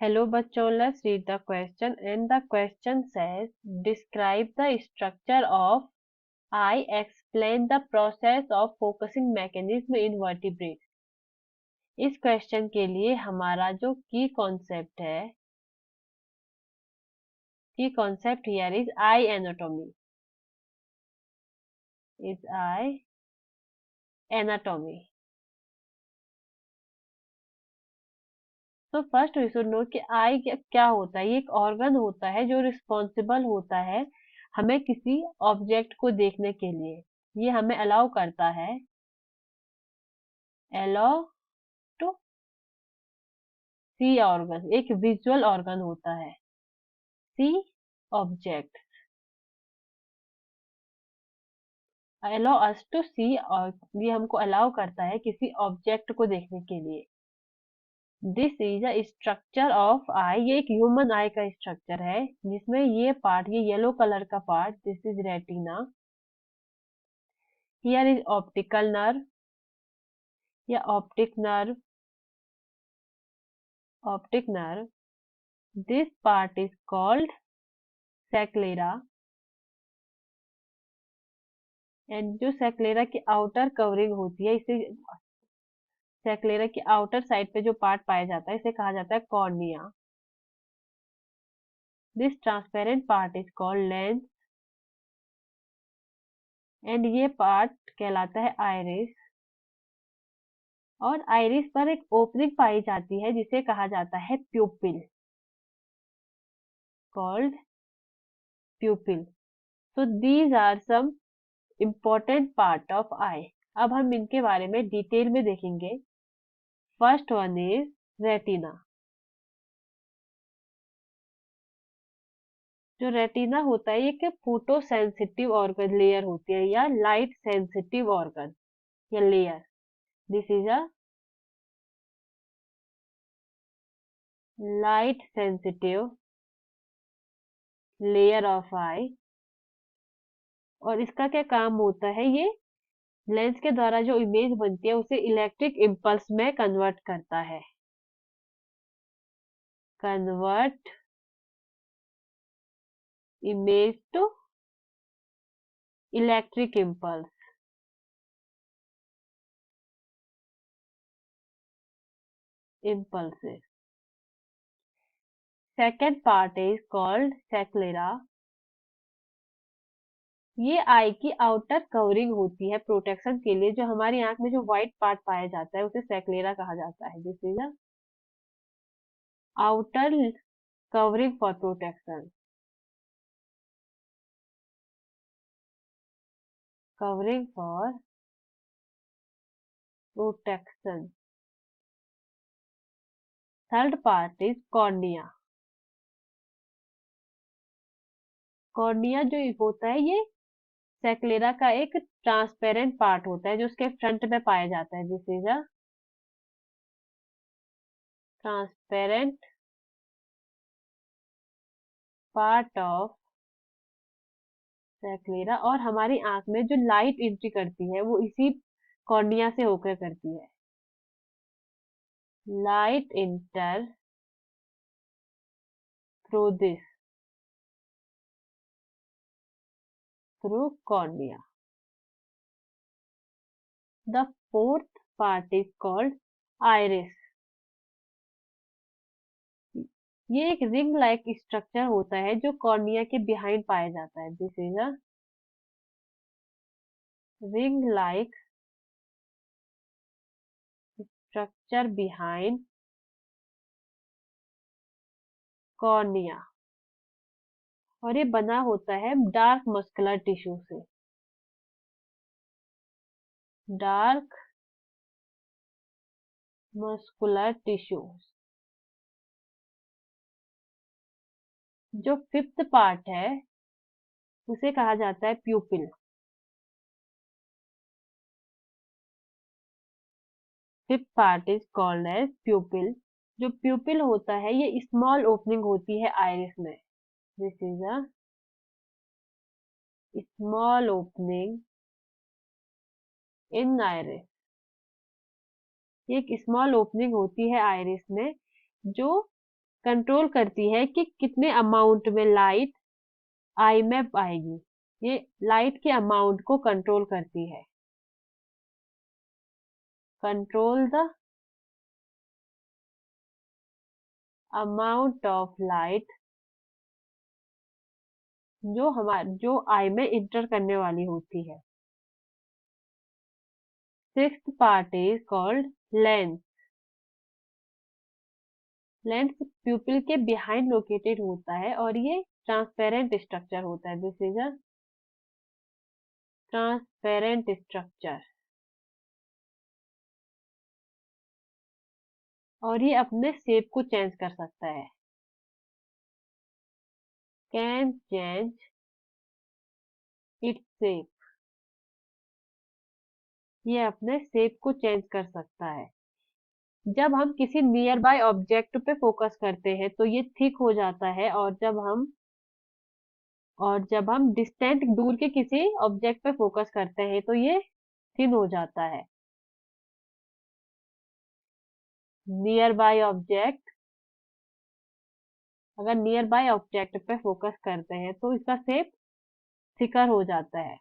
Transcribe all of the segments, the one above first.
Hello बच्चों, let's read the question and the question says describe the structure of eye, explain the process of focusing mechanism in vertebrates। इस question के लिए हमारा जो की concept here is I anatomy. तो first we should know कि आई क्या होता है। ये एक ऑर्गन होता है जो रिस्पॉन्सिबल होता है हमें किसी ऑब्जेक्ट को देखने के लिए। ये हमें अलाउ करता है टू सी ऑर्गन, एक विजुअल ऑर्गन होता है। सी ऑब्जेक्ट, अलाउ अस टू सी, और ये हमको अलाउ करता है किसी ऑब्जेक्ट को देखने के लिए। This is a structure of eye, ये एक ह्यूमन आई का स्ट्रक्चर है जिसमें ये पार्ट, ये येलो कलर का part, this is retina. Here is optical nerve या optic nerve. This part is called sclera, and जो सेक्लेरा की आउटर कवरिंग होती है, इसे सेक्लेरा की आउटर साइड पे जो पार्ट पाया जाता है इसे कहा जाता है cornea. This transparent part is called lens, and ये पार्ट कहलाता है आइरिस। और आइरिस पर एक ओपनिंग पाई जाती है जिसे कहा जाता है प्यूपिल, called प्यूपिल। so these are some important part of eye। अब हम इनके बारे में डिटेल में देखेंगे। First one is retina. जो रेटिना होता है ये एक फोटो सेंसिटिव ऑर्गन लेयर होती है या लाइट सेंसिटिव ऑर्गन या layer. This is a light sensitive layer of eye. और इसका क्या काम होता है, ये लेंस के द्वारा जो इमेज बनती है उसे इलेक्ट्रिक इम्पल्स में कन्वर्ट करता है। Convert image to electric impulses। Second part is called sclera. ये आई की आउटर कवरिंग होती है प्रोटेक्शन के लिए। जो हमारी आंख में जो व्हाइट पार्ट पाया जाता है उसे सेक्लेरा कहा जाता है। This is a outer covering for protection, covering for protection. Third part is cornea. Cornea जो होता है ये सेक्लेरा का एक ट्रांसपेरेंट पार्ट होता है जो उसके फ्रंट में पाया जाता है। This is a transparent part of sclera. और हमारी आंख में जो लाइट एंट्री करती है वो इसी कॉर्निया से होकर करती है। Light inter through this, through cornea. The fourth part is called iris. ये एक रिंग लाइक स्ट्रक्चर होता है जो कॉर्निया के बिहाइंड पाया जाता है। This is a ring like structure behind cornea, और ये बना होता है डार्क मस्कुलर टिश्यू से। Dark muscular tissue. जो फिफ्थ पार्ट है उसे कहा जाता है pupil. Fifth part is called as pupil. जो प्यूपिल होता है ये स्मॉल ओपनिंग होती है आइरिस में। This is a small opening in iris. ये एक स्मॉल ओपनिंग होती है आइरिस में जो कंट्रोल करती है कि कितने अमाउंट में लाइट आई में आएगी। ये लाइट के अमाउंट को कंट्रोल करती है। Control the amount of light जो आई में इंटर करने वाली होती है। Sixth part is called lens. Lens प्यूपिल के बिहाइंड लोकेटेड होता है और ये ट्रांसपेरेंट स्ट्रक्चर होता है। This is a transparent structure. और ये अपने शेप को चेंज कर सकता है। Can change its shape. ये अपने शेप को चेंज कर सकता है। जब हम किसी नियर बाय ऑब्जेक्ट पे फोकस करते हैं तो ये थिक हो जाता है, और जब हम डिस्टेंट दूर के किसी ऑब्जेक्ट पे फोकस करते हैं तो ये थिन हो जाता है। नियर बाय ऑब्जेक्ट, अगर नियर बाय ऑब्जेक्ट पे फोकस करते हैं तो इसका शेप थिकर हो जाता है।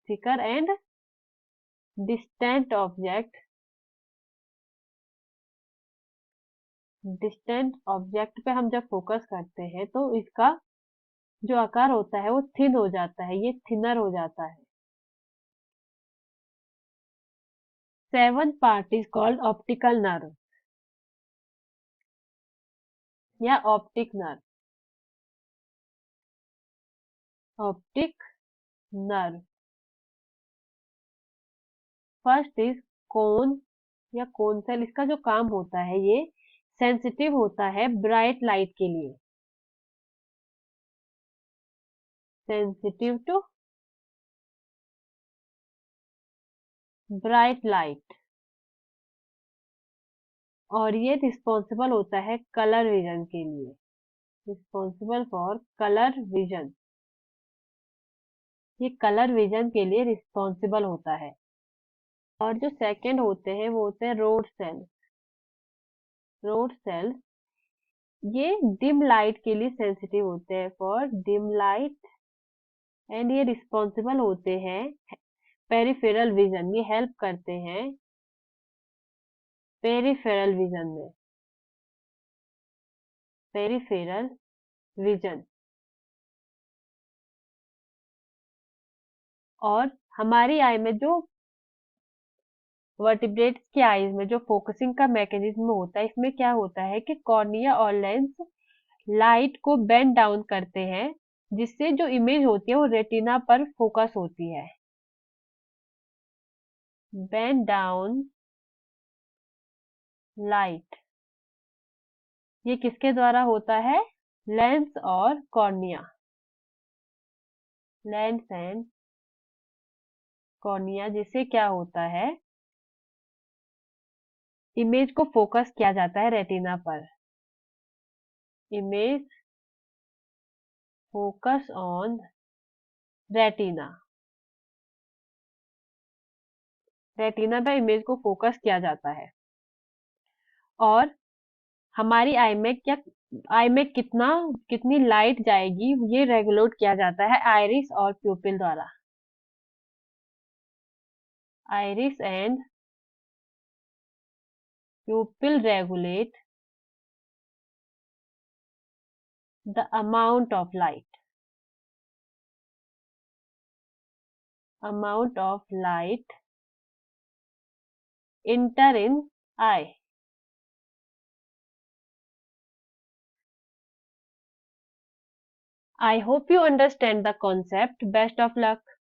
Thicker and distant object, distant object पे हम जब फोकस करते हैं तो इसका जो आकार होता है वो थिन हो जाता है, ये थिनर हो जाता है। Seven part is called optical nerve या optic nerve. Optic nerve first is cone या कोन सेल। इसका जो काम होता है ये सेंसिटिव होता है ब्राइट लाइट के लिए। सेंसिटिव टू ब्राइट लाइट, और ये रिस्पॉन्सिबल होता है कलर विजन के लिए। रिस्पॉन्सिबल फॉर कलर विजन, ये कलर विजन के लिए रिस्पॉन्सिबल होता है। और जो सेकंड होते हैं वो होते हैं रोड सेल। रोड सेल ये डिम लाइट के लिए सेंसिटिव होते हैं, फॉर डिम लाइट, एंड ये रिस्पॉन्सिबल होते हैं पेरिफेरल विजन, ये हेल्प करते हैं पेरिफेरल विजन में। Peripheral vision. और हमारी आई में जो वर्टिब्रेट्स की आईज में जो फोकसिंग का मैकेनिज्म होता है, इसमें क्या होता है कि कॉर्निया और लेंस लाइट को बेंड डाउन करते हैं, जिससे जो इमेज होती है वो रेटिना पर फोकस होती है। बेंड डाउन लाइट, ये किसके द्वारा होता है? लेंस और कॉर्निया। लेंस एंड कॉर्निया, जिससे क्या होता है, इमेज को फोकस किया जाता है रेटिना पर। Image focus on retina. Retina पे इमेज को फोकस किया जाता है। और हमारी आई में कितनी लाइट जाएगी ये रेगुलेट किया जाता है आइरिस और प्यूपिल द्वारा। Iris and प्यूपिल regulate the amount of light. Amount of light enter in eye. I hope you understand the concept. Best of luck.